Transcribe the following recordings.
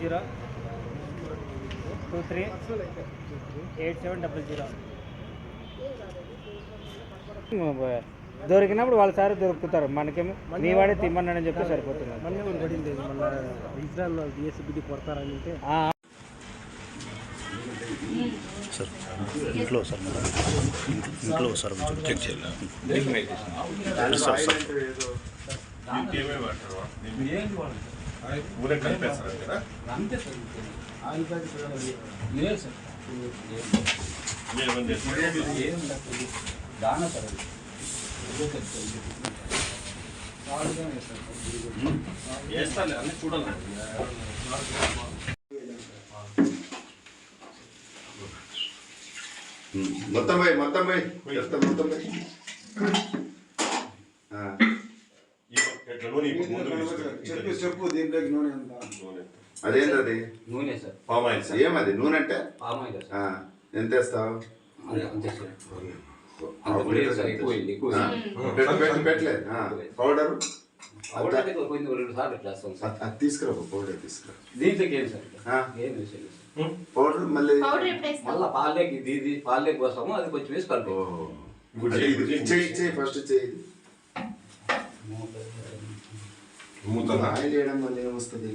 0238700 దొరికినప్పుడు వాళ్ళ సార్ దొరుకుతారు, మనకేమో మీ వాడే తిమ్మన్నాడని చెప్తే సరిపోతుంది. సార్ ఇంట్లో సార్ ఇంట్లో సార్ చెక్ చేయాలి సార్. చూడాలి మొత్తం పోయి చెప్పు దీంట్లోకి నూనె అదేంటి అది నూనె సార్ పామాయిల్ సార్ ఏమది నూనె అంటే పామాయిల్ ఎంత వేస్తావు పెట్టలేదు పౌడర్ అది తీసుకురా పౌడర్ తీసుకురా దీంట్లోకి ఏం సార్ పౌడర్ మళ్ళీ పాలకి పాలకి కోసము అది కొంచెం వేసి కలుపు ఫస్ట్ చేయి ఆయిల్ వేయడం వల్ల ఏమొస్తుంది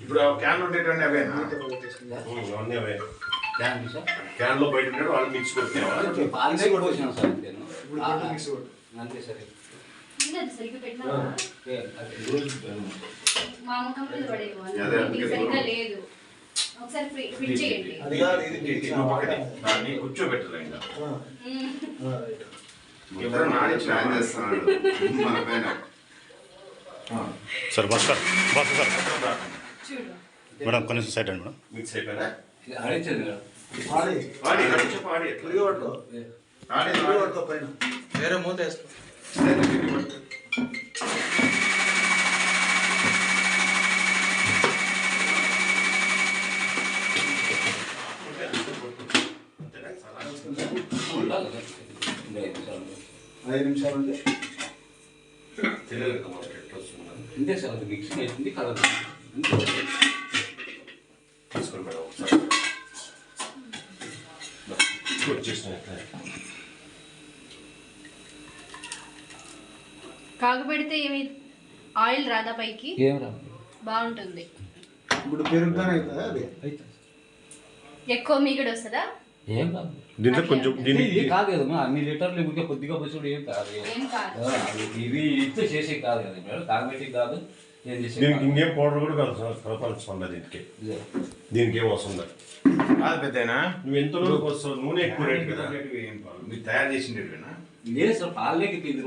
ఇప్పుడు క్యాన్ ఉండేటండి అవేనా క్యాన్ లో బయట ఉంటాడు వాళ్ళు మిక్స్ కూర్చోబెట్టరు ఇంకా సార్ బస్ సార్ మేడం కొంచెం సైడ్ అండి మేడం మిక్స్ అయిపోయినా వేరే మూత వేసుకో అంతే సార్ అది మిక్సింగ్ అవుతుంది కలర్ తీసుకొని మేడం కాగబెడితే ఏమి ఆయిల్ రాదా పైకి? ఏం రాదు, బాగుంటుంది. ఇప్పుడు పెరుగుతానే అవుతుందా అది ఎక్కువ మీగడ వస్తుందా? ఏం కాదు దీంట్లో కొంచెం ఇది కాదు కదమ్మా, అన్ని లీటర్లు ఊరికే కొద్దిగా పోసుడు ఏం కాదు. ఇవి ఇస్తే చేసే కాదు కదా మేడం, కాగబెట్టి కాదు. దీనికి ఇంకేం పౌడర్ కూడా కలపాల్సిందా? దీనికి ఏం అవసరం లేదు పెద్దనా. నువ్వు ఎంత వస్తావు? నూనె ఎక్కువ రేటు కదా మీరు తయారు చేసిండేనా? లేదు సార్, పాలకి ఇది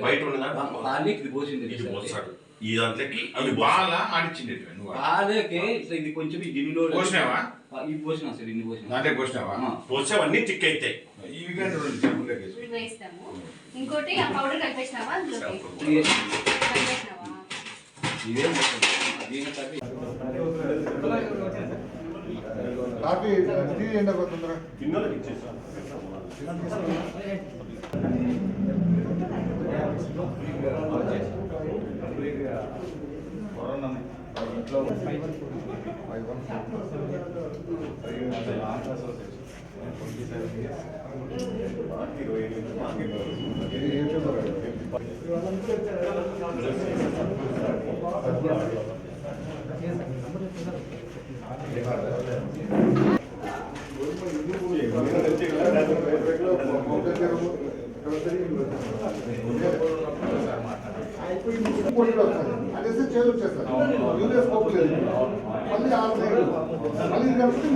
బయట ఉన్నదా? పాలకి పోసింది ఇది పోస్తాడు ఈ దాంట్లోకి. అది బాగా ఆడిచ్చిండే పాలకి ఇది కొంచెం గిన్నెలో పోసినావా? ఇవి పోసినా సార్, ఇన్ని పోసినా. దాంట్లో పోసినావా? పోసేవన్నీ తిక్ అవుతాయి. ఇవి కానీ వేస్తాము. ఇంకోటి ఆ పౌడర్ కలిపేసినావా? కాఫీ ఎండబోతుందా? గిన్నెలకు ఇచ్చేసా అదే చేదు వచ్చేస్తారు యూరియస్ పోపు లేదు మళ్ళీ 6 నెలలు మళ్ళీ కలిసి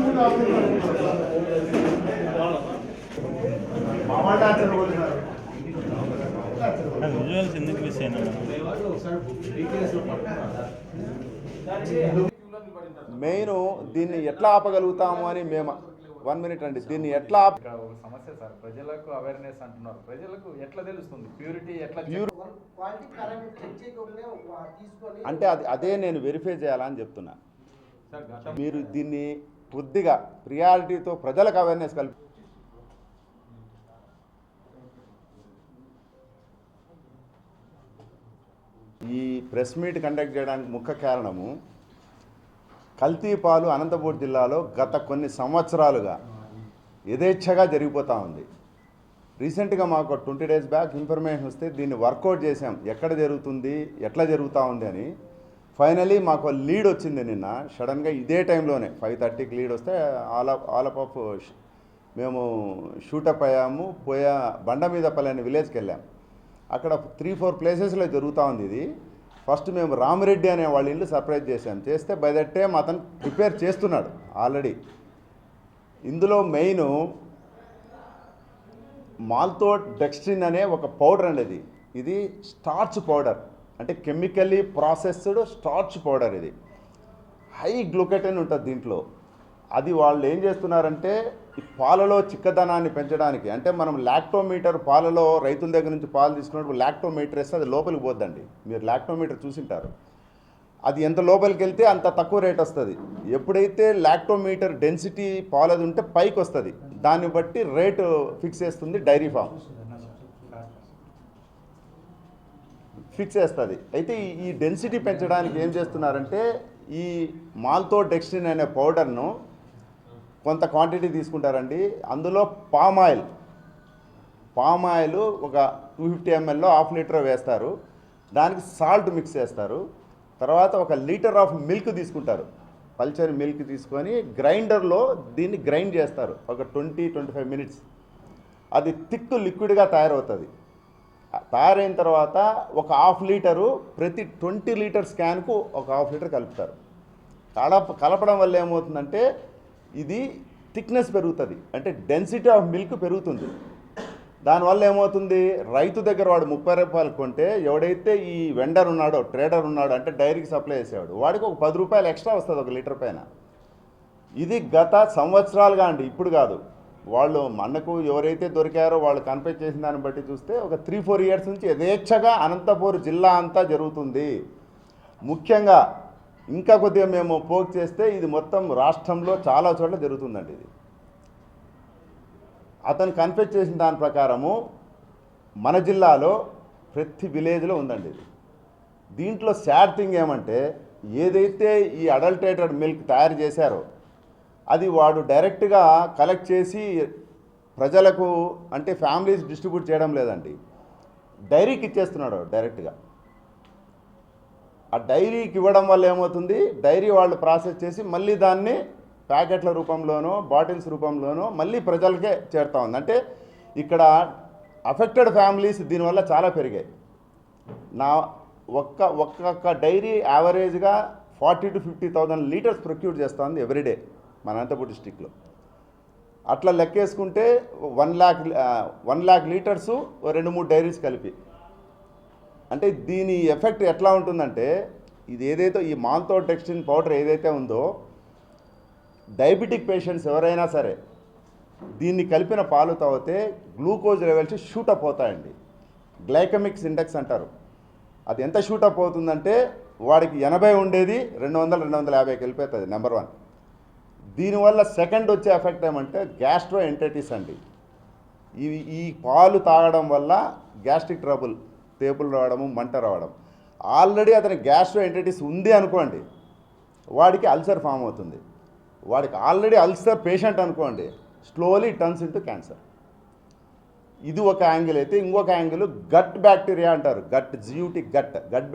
3-6 మెయిన్ దీన్ని ఎట్లా ఆపగలుగుతాము అని మేము 1 మినిట్ అండి, దీన్ని ఎట్లా ఒక సమస్య సార్, ప్రజలకు అవేర్నెస్ అంటున్నారు. ప్రజలకు ఎట్లా తెలుస్తుంది ప్యూరిటీ ఎట్లా? అంటే అదే నేను వెరిఫై చేయాలని చెప్తున్నా. మీరు దీన్ని కొద్దిగా ప్రియారిటీతో ప్రజలకు అవేర్నెస్ కల్పి ఈ ప్రెస్ మీట్ కండక్ట్ చేయడానికి ముఖ్య కారణము కల్తీ పాలు అనంతపురం జిల్లాలో గత కొన్ని సంవత్సరాలుగా యథేచ్ఛగా జరిగిపోతూ ఉంది. రీసెంట్గా మాకు 20 days బ్యాక్ ఇన్ఫర్మేషన్ వస్తే దీన్ని వర్కౌట్ చేసాం, ఎక్కడ జరుగుతుంది, ఎట్లా జరుగుతూ ఉంది అని. ఫైనలీ మాకు లీడ్ వచ్చింది నిన్న సడన్గా ఇదే టైంలోనే 5:30కి లీడ్ వస్తే ఆల్ ఆఫ్ మేము షూటప్ అయ్యాము. బండ మీద పల్లె అనే విలేజ్కి వెళ్ళాం. అక్కడ 3-4 ప్లేసెస్లో జరుగుతూ ఉంది ఇది. ఫస్ట్ మేము రామిరెడ్డి అనే వాళ్ళ ఇల్లు సర్ప్రైజ్ చేసాం. చేస్తే బై దట్ టైం అతను ప్రిపేర్ చేస్తున్నాడు ఆల్రెడీ. ఇందులో మెయిన్ మాల్తోడెక్స్ట్రిన్ అనే ఒక పౌడర్ అనేది, ఇది స్టార్చ్ పౌడర్, అంటే కెమికల్లీ ప్రాసెస్డ్ స్టార్చ్ పౌడర్. ఇది హై గ్లూకెటన్ ఉంటుంది దీంట్లో. అది వాళ్ళు ఏం చేస్తున్నారంటే ఈ పాలలో చిక్కదనాన్ని పెంచడానికి, అంటే మనం లాక్టోమీటర్ పాలలో రైతుల దగ్గర నుంచి పాలు తీసుకున్నప్పుడు లాక్టోమీటర్ వేస్తే అది లోపలికి పోద్దండి. మీరు లాక్టోమీటర్ చూసింటారు. అది ఎంత లోపలికి వెళ్తే అంత తక్కువ రేట్ వస్తుంది. ఎప్పుడైతే లాక్టోమీటర్ డెన్సిటీ పాలది ఉంటే పైకి వస్తుంది, దాన్ని బట్టి రేటు ఫిక్స్ చేస్తుంది డైరీ ఫామ్, ఫిక్స్ చేస్తుంది. అయితే ఈ డెన్సిటీ పెంచడానికి ఏం చేస్తున్నారంటే ఈ మాల్తోడెక్స్ట్రిన్ అనే పౌడర్ను కొంత క్వాంటిటీ తీసుకుంటారండి. అందులో పామ్ ఆయిల్ ఒక 250 mlలో 1/2 లీటర్ వేస్తారు. దానికి సాల్ట్ మిక్స్ చేస్తారు. తర్వాత 1 లీటర్ ఆఫ్ మిల్క్ తీసుకుంటారు. పల్చని మిల్క్ తీసుకొని గ్రైండర్లో దీన్ని గ్రైండ్ చేస్తారు ఒక 20-25 minutes. అది థిక్ లిక్విడ్గా తయారవుతుంది. తయారైన తర్వాత ఒక 1/2 లీటరు ప్రతి 20 లీటర్స్ క్యాన్కు ఒక 1/2 లీటర్ కలుపుతారు. కలపడం వల్ల ఏమవుతుందంటే ఇది థిక్నెస్ పెరుగుతుంది, అంటే డెన్సిటీ ఆఫ్ మిల్క్ పెరుగుతుంది. దానివల్ల ఏమవుతుంది, రైతు దగ్గర వాడు 30 రూపాయలు కొంటే ఎవడైతే ఈ వెండర్ ఉన్నాడో, ట్రేడర్ ఉన్నాడో, అంటే డైరీకి సప్లై చేసేవాడు, వాడికి ఒక 10 రూపాయలు ఎక్స్ట్రా వస్తుంది 1 లీటర్ పైన. ఇది గత సంవత్సరాలుగా అండి, ఇప్పుడు కాదు. వాళ్ళు మనకు ఎవరైతే దొరికారో వాళ్ళు కన్ఫెస్ చేసిన దాన్ని బట్టి చూస్తే ఒక 3-4 years నుంచి యథేచ్ఛగా అనంతపురం జిల్లా అంతా జరుగుతుంది. ముఖ్యంగా ఇంకా కొద్దిగా మేము పోక్ చేస్తే ఇది మొత్తం రాష్ట్రంలో చాలా చోట్ల జరుగుతుందండి. ఇది అతను కన్ఫెస్ చేసిన దాని ప్రకారము మన జిల్లాలో ప్రతి విలేజ్లో ఉందండి ఇది. దీంట్లో సాడ్ థింగ్ ఏమంటే ఏదైతే ఈ అడల్టరేటెడ్ మిల్క్ తయారు చేశారో అది వాడు డైరెక్ట్గా కలెక్ట్ చేసి ప్రజలకు, అంటే ఫ్యామిలీస్ డిస్ట్రిబ్యూట్ చేయడం లేదండి, డైరీకి ఇచ్చేస్తున్నాడు డైరెక్ట్గా. ఆ డైరీకి ఇవ్వడం వల్ల ఏమవుతుంది, డైరీ వాళ్ళు ప్రాసెస్ చేసి మళ్ళీ దాన్ని ప్యాకెట్ల రూపంలోనో బాటిల్స్ రూపంలోనో మళ్ళీ ప్రజలకే చేరుతూ ఉంది. అంటే ఇక్కడ అఫెక్టెడ్ ఫ్యామిలీస్ దీనివల్ల చాలా పెరిగాయి. నా ఒక్కొక్క డైరీ యావరేజ్గా 40,000 to 50,000 లీటర్స్ ప్రొక్యూర్ చేస్తుంది ఎవ్రీడే మన అనంతపురం డిస్టిక్లో. అట్లా లెక్కేసుకుంటే 1 lakh లీటర్సు 2-3 డైరీస్ కలిపి. అంటే దీని ఎఫెక్ట్ ఎట్లా ఉంటుందంటే, ఇది ఏదైతే ఈ మాల్తోడెక్స్ట్రిన్ పౌడర్ ఏదైతే ఉందో, డయాబెటిక్ పేషెంట్స్ ఎవరైనా సరే దీన్ని కలిపిన పాలు తాగితే గ్లూకోజ్ లెవెల్స్ షూటప్ అవుతాయండి. గ్లైకమిక్స్ ఇండెక్స్ అంటారు. అది ఎంత షూటప్ అవుతుందంటే వాడికి 80 ఉండేది 200-250కి వెళ్ళిపోతుంది. నెంబర్ 1. దీనివల్ల సెకండ్ వచ్చే ఎఫెక్ట్ ఏమంటే గ్యాస్ట్రో ఎంటైటిస్ అండి. ఈ పాలు తాగడం వల్ల గ్యాస్ట్రిక్ ట్రబుల్, తేపులు రావడము, మంట రావడం. ఆల్రెడీ అతనికి గ్యాస్ట్రో ఎంటైటిస్ ఉంది అనుకోండి, వాడికి అల్సర్ ఫామ్ అవుతుంది. వాడికి ఆల్రెడీ అల్సర్ పేషెంట్ అనుకోండి, స్లోలీ టర్న్స్ ఇంటూ క్యాన్సర్. ఇది ఒక యాంగిల్ అయితే, ఇంకొక యాంగిల్ గట్ బ్యాక్టీరియా అంటారు. గట్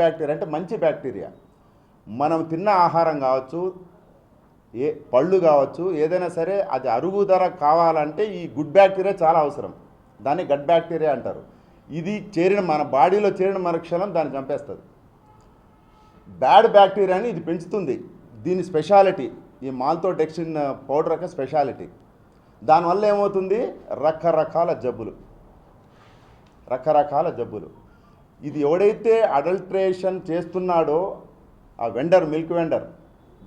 బ్యాక్టీరియా అంటే మంచి బ్యాక్టీరియా. మనం తిన్న ఆహారం కావచ్చు, పళ్ళు కావచ్చు, ఏదైనా సరే అది అరుగుదల కావాలంటే ఈ గుడ్ బ్యాక్టీరియా చాలా అవసరం. దాన్ని గట్ బ్యాక్టీరియా అంటారు. ఇది మన బాడీలో చేరిన మరుక్షణం దాన్ని చంపేస్తుంది. బ్యాడ్ బ్యాక్టీరియాని ఇది పెంచుతుంది. దీని స్పెషాలిటీ ఈ మాల్తోడెక్స్ట్రిన్ పౌడర్ యొక్క స్పెషాలిటీ. దానివల్ల ఏమవుతుంది, రకరకాల జబ్బులు. ఇది ఎవడైతే అడల్ట్రేషన్ చేస్తున్నాడో ఆ వెండర్, మిల్క్ వెండర్,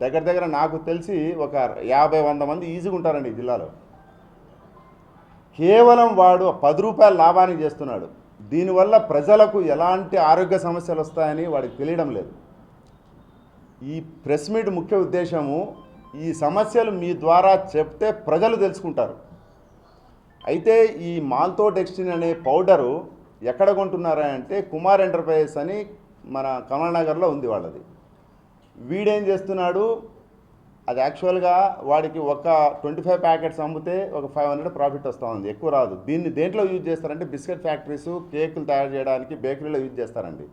దగ్గర నాకు తెలిసి ఒక 50-100 మంది ఈజీగా ఉంటారండి ఈ జిల్లాలో. కేవలం వాడు 10 రూపాయల లాభానికి చేస్తున్నాడు. దీనివల్ల ప్రజలకు ఎలాంటి ఆరోగ్య సమస్యలు వస్తాయని వాడికి తెలియడం లేదు. ఈ ప్రెస్ మీట్ ముఖ్య ఉద్దేశము, ఈ సమస్యలు మీ ద్వారా చెప్తే ప్రజలు తెలుసుకుంటారు. అయితే ఈ మాల్తోడెక్స్ట్రిన్ అనే పౌడరు ఎక్కడ కొంటున్నారా అంటే కుమార్ ఎంటర్ప్రైజెస్ అని మన కమల్నగర్లో ఉంది వాళ్ళది. వీడేం చేస్తున్నాడు, అది యాక్చువల్గా వాడికి ఒక 25 ప్యాకెట్స్ అమ్మితే ఒక 500 ప్రాఫిట్ వస్తూ ఉంది, ఎక్కువ రాదు. దీన్ని దేంట్లో యూజ్ చేస్తారంటే బిస్కెట్ ఫ్యాక్టరీస్, కేకులు తయారు చేయడానికి బేకరీలో యూజ్ చేస్తారండి.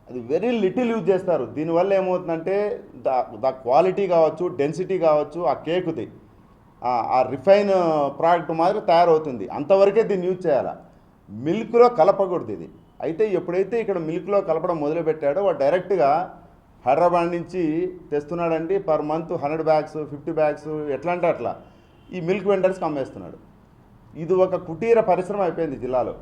అది వెరీ లిటిల్ యూజ్ చేస్తారు. దీనివల్ల ఏమవుతుందంటే ద క్వాలిటీ కావచ్చు, డెన్సిటీ కావచ్చు, ఆ కేకుది ఆ రిఫైన్ ప్రోడక్ట్ మాదిరి తయారవుతుంది. అంతవరకే దీన్ని యూజ్ చేయాలి, మిల్క్లో కలపకూడదు ఇది. అయితే ఎప్పుడైతే ఇక్కడ మిల్క్లో కలపడం మొదలుపెట్టాడో వాడు డైరెక్ట్గా హైదరాబాద్ నుంచి తెస్తున్నాడండి. పర్ మంత్ 100 బ్యాగ్స్, 50 బ్యాగ్స్, ఎట్లా అంటే అట్లా ఈ మిల్క్ వెండర్స్కి అమ్మేస్తున్నాడు. ఇది ఒక కుటీర పరిశ్రమ అయిపోయింది జిల్లాలో,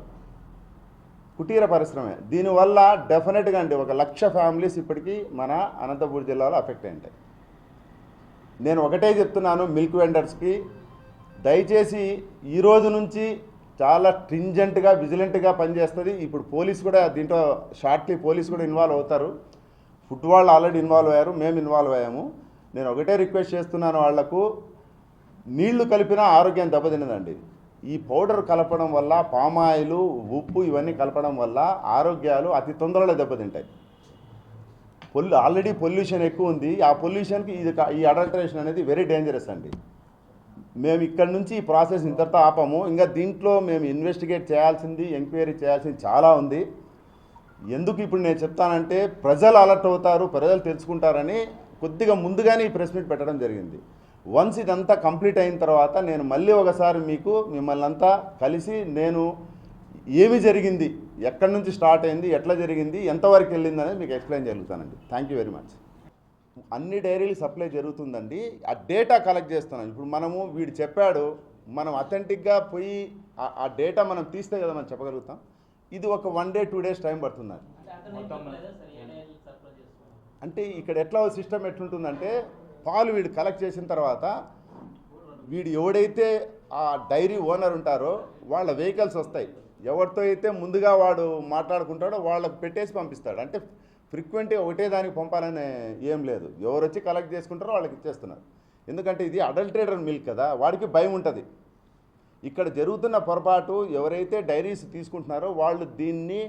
కుటీర పరిశ్రమే. దీనివల్ల డెఫినెట్గా అండి 1,00,000 ఫ్యామిలీస్ ఇప్పటికీ మన అనంతపూర్ జిల్లాలో అఫెక్ట్ అయ్యాయి. నేను ఒకటే చెప్తున్నాను మిల్క్ వెండర్స్కి, దయచేసి ఈ రోజు నుంచి చాలా స్ట్రింజెంట్గా, విజిలెంట్గా పనిచేస్తుంది. ఇప్పుడు పోలీస్ కూడా దీంట్లో షార్ట్లీ పోలీస్ కూడా ఇన్వాల్వ్ అవుతారు. ఫుడ్ వాళ్ళు ఆల్రెడీ ఇన్వాల్వ్ అయ్యారు, మేము ఇన్వాల్వ్ అయ్యాము. నేను ఒకటే రిక్వెస్ట్ చేస్తున్నాను వాళ్లకు, నీళ్లు కలిపినా ఆరోగ్యం దెబ్బతిన్నదండి. ఈ పౌడర్ కలపడం వల్ల, పామాయిలు, ఉప్పు ఇవన్నీ కలపడం వల్ల ఆరోగ్యాలు అతి తొందరలో దెబ్బతింటాయి. ఆల్రెడీ పొల్యూషన్ ఎక్కువ ఉంది. ఆ పొల్యూషన్కి ఈ అడల్టరేషన్ అనేది వెరీ డేంజరస్ అండి. మేము ఇక్కడ నుంచి ఈ ప్రాసెస్ ఇంతటితో ఆపాము. ఇంకా దీంట్లో మేము ఇన్వెస్టిగేట్ చేయాల్సింది, ఎంక్వైరీ చేయాల్సింది చాలా ఉంది. ఎందుకు ఇప్పుడు నేను చెప్తానంటే ప్రజలు అలర్ట్ అవుతారు, ప్రజలు తెలుసుకుంటారని కొద్దిగా ముందుగానే ఈ ప్రెస్ మీట్ పెట్టడం జరిగింది. వన్స్ ఇదంతా కంప్లీట్ అయిన తర్వాత నేను మళ్ళీ ఒకసారి మిమ్మల్ని అంతా కలిసి నేను ఏమి జరిగింది, ఎక్కడి నుంచి స్టార్ట్ అయింది, ఎట్లా జరిగింది, ఎంతవరకు వెళ్ళింది అనేది మీకు ఎక్స్ప్లెయిన్ జరుగుతానండి. Thank you very much. అన్ని డైరీలు సప్లై జరుగుతుందండి. ఆ డేటా కలెక్ట్ చేస్తున్నాం. ఇప్పుడు మనము వీడు చెప్పాడు, మనం అథెంటిక్గా పోయి ఆ డేటా మనం తీస్తే కదా మనం చెప్పగలుగుతాం. ఇది ఒక 1 day 2 days టైం పడుతుందండి. అంటే ఇక్కడ ఎట్లా సిస్టమ్ ఎట్లుంటుందంటే పాలు వీడు కలెక్ట్ చేసిన తర్వాత వీడు ఎవడైతే ఆ డైరీ ఓనర్ ఉంటారో వాళ్ళ వెహికల్స్ వస్తాయి. ఎవరితో అయితే ముందుగా వాడు మాట్లాడుకుంటాడో వాళ్ళకు పెట్టేసి పంపిస్తాడు. అంటే ఫ్రీక్వెంట్గా ఒకటే దానికి పంపాలనే ఏం లేదు. ఎవరు వచ్చి కలెక్ట్ చేసుకుంటారో వాళ్ళకి ఇచ్చేస్తున్నారు. ఎందుకంటే ఇది అడల్టరేటెడ్ మిల్క్ కదా, వాడికి భయం ఉంటుంది. ఇక్కడ జరుగుతున్న పొరపాటు, ఎవరైతే డైరీస్ తీసుకుంటున్నారో వాళ్ళు దీన్ని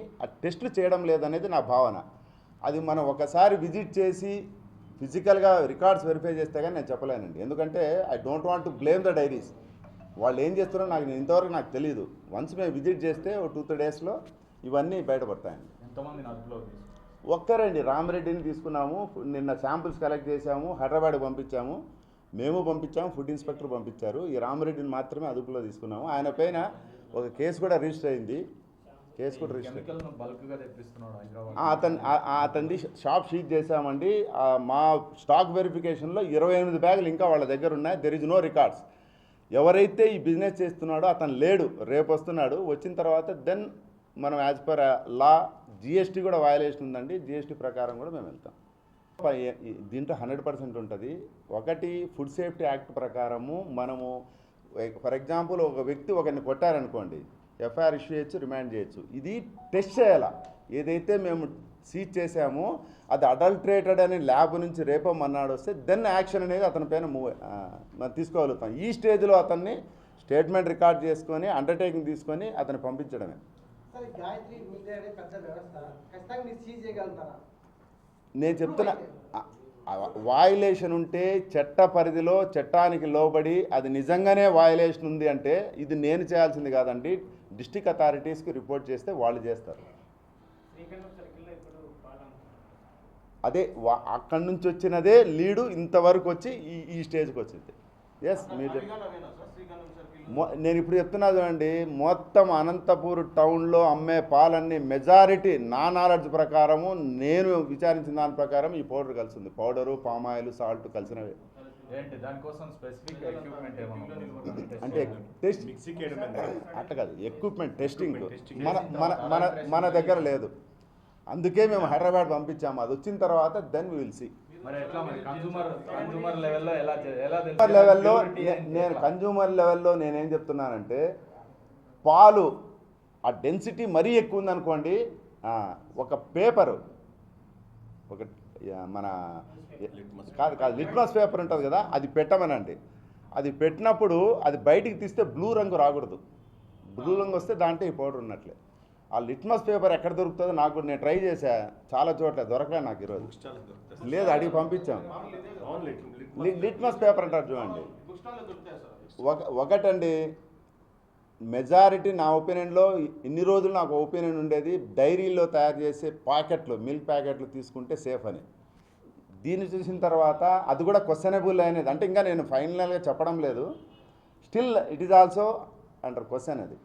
టెస్టులు చేయడం లేదనేది నా భావన. అది మనం ఒకసారి విజిట్ చేసి ఫిజికల్గా రికార్డ్స్ వెరిఫై చేస్తే కానీ నేను చెప్పలేనండి. ఎందుకంటే I don't want to blame the diaries. వాళ్ళు ఏం చేస్తున్నారో ఇంతవరకు నాకు తెలియదు. వన్స్ మేము విజిట్ చేస్తే ఒక 2-3 daysలో ఇవన్నీ బయటపడతాయండి. ఎంతమంది అదుపులో తీసుకున్నారు? ఒక్కరండి, రామరెడ్డిని తీసుకున్నాము. నిన్న శాంపిల్స్ కలెక్ట్ చేశాము, హైదరాబాద్కి పంపించాము, మేము పంపించాము, ఫుడ్ ఇన్స్పెక్టర్ పంపించారు. ఈ రామరెడ్డిని మాత్రమే అదుపులో తీసుకున్నాము. ఆయన పైన ఒక కేసు కూడా రిజిస్టర్ అయింది. కెమికల్ను బల్క్గా తెప్పిస్తున్నాడు హైదరాబాద్. అతన్ని షాప్ సీజ్ చేశామండి. మా స్టాక్ వెరిఫికేషన్లో 28 బ్యాగులు ఇంకా వాళ్ళ దగ్గర ఉన్నాయి. There is no records. ఎవరైతే ఈ బిజినెస్ చేస్తున్నాడో అతను లేడు, రేపు వస్తున్నాడు. వచ్చిన తర్వాత దెన్ మనం యాజ్ పర్ లా జిఎస్టీ కూడా వయలేషన్ ఉందండి. జిఎస్టీ ప్రకారం కూడా మేము వెళ్తాం. దీంట్లో 100% ఉంటుంది. ఒకటి, ఫుడ్ సేఫ్టీ యాక్ట్ ప్రకారము మనము ఫర్ ఎగ్జాంపుల్ ఒక వ్యక్తి ఒకరిని కొట్టారనుకోండి, ఎఫ్ఐఆర్ ఇష్యూ చేయొచ్చు, రిమాండ్ చేయొచ్చు. ఇది టెస్ట్ చేయాలా. ఏదైతే మేము సీజ్ చేసామో అది అడల్టరేటెడ్ అని ల్యాబ్ నుంచి రేపో మన్నాడు వస్తే దెన్ యాక్షన్ అనేది అతని పైన మనం తీసుకోగలుగుతాం. ఈ స్టేజ్లో అతన్ని స్టేట్మెంట్ రికార్డ్ చేసుకొని అండర్టేకింగ్ తీసుకొని అతన్ని పంపించడమే. నేను చెప్తున్నా, వయలేషన్ ఉంటే చట్ట పరిధిలో చట్టానికి లోబడి అది నిజంగానే వయలేషన్ ఉంది అంటే ఇది నేను చేయాల్సింది కాదండి. డిస్ట్రిక్ట్ అథారిటీస్కి రిపోర్ట్ చేస్తే వాళ్ళు చేస్తారు. అదే అక్కడి నుంచి వచ్చినదే లీడు ఇంతవరకు వచ్చి ఈ స్టేజ్కి వచ్చింది. ఎస్, మీరు నేను ఇప్పుడు చెప్తున్నా చూడండి, మొత్తం అనంతపూర్ టౌన్లో అమ్మే పాలన్నీ మెజారిటీ నా నాలెడ్జ్ ప్రకారము, నేను విచారించిన దాని ప్రకారం ఈ పౌడర్ కలిసింది. పౌడరు, పామాయిల్, సాల్ట్ కలిసినవి. దానికోసం స్పెసిఫిక్ ఎక్విప్మెంట్ ఏమన్నా అంటే టెస్ట్ అట్లా కాదు, ఎక్విప్మెంట్ టెస్టింగ్ మన దగ్గర లేదు. అందుకే మేము హైదరాబాద్ పంపించాము. అది వచ్చిన తర్వాత then we will see. Consumer లెవెల్లో నేను కన్జ్యూమర్ లెవెల్లో నేనేం చెప్తున్నానంటే, పాలు ఆ డెన్సిటీ మరీ ఎక్కువ ఉందనుకోండి, ఒక పేపరు, ఒక మన కాదు లిట్మస్ పేపర్ ఉంటుంది కదా, అది పెట్టమనండి. అది పెట్టినప్పుడు అది బయటికి తీస్తే బ్లూ రంగు రాకూడదు. బ్లూ రంగు వస్తే దాంట్లో ఈ పౌడర్ ఉన్నట్లే. ఆ లిట్మస్ పేపర్ ఎక్కడ దొరుకుతుందో నాకు నేను ట్రై చేశా చాలా చోట్ల దొరకలే నాకు ఈరోజు. లేదు అడిగి పంపించాం. లిట్మస్ పేపర్ అంటారు చూడండి. ఒకటండి, మెజారిటీ నా ఒపీనియన్లో ఇన్ని రోజులు నాకు ఒపీనియన్ ఉండేది డైరీలో తయారు చేసే ప్యాకెట్లు, మిల్క్ ప్యాకెట్లు తీసుకుంటే సేఫ్ అని. దీన్ని చూసిన తర్వాత అది కూడా క్వశ్చనబుల్ అనేది, అంటే ఇంకా నేను ఫైనల్గా చెప్పడం లేదు, still it is also under question అది.